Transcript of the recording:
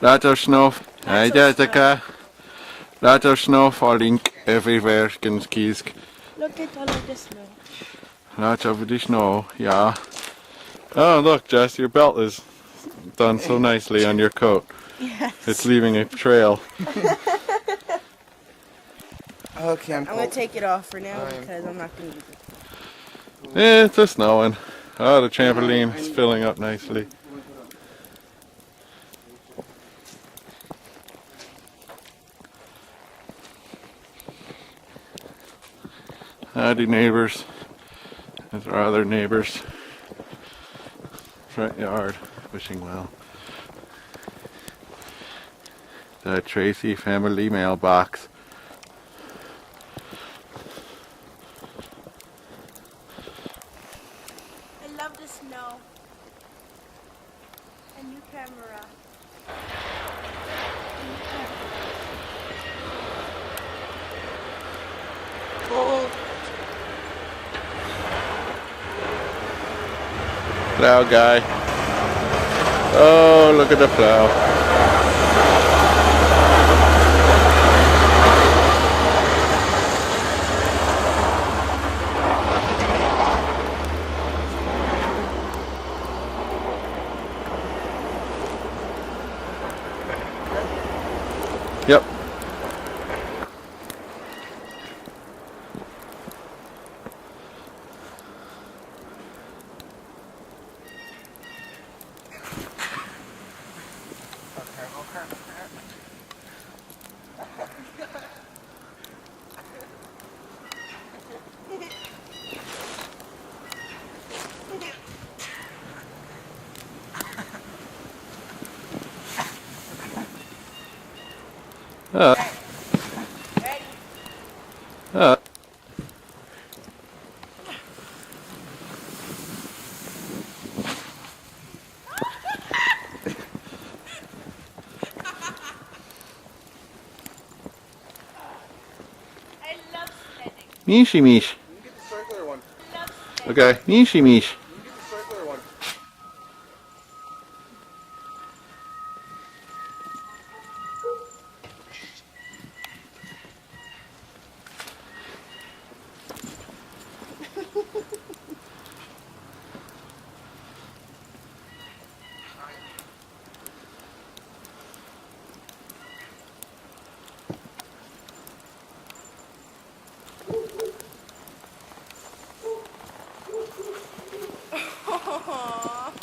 Lots of snow. Hi Jessica. Lots of snow falling everywhere in skis. Look at all of the snow. Lots of the snow, yeah. Oh look Jess, your belt is done so nicely on your coat. Yes. It's leaving a trail. Okay, I'm going to take it off for now because I'm not going to use it. It's just snowing. Oh, the trampoline is filling up nicely. Howdy neighbors. There's our other neighbors. Front yard, wishing well. The Tracy family mailbox. I love the snow. A new camera. Plow guy. Oh, look at the plow. Yep. Uh. Uh. I love sledding. Mishi Mish. You can get the circular one. I love sledding. Okay, Mishi Mish. You can get the circular one. Aww.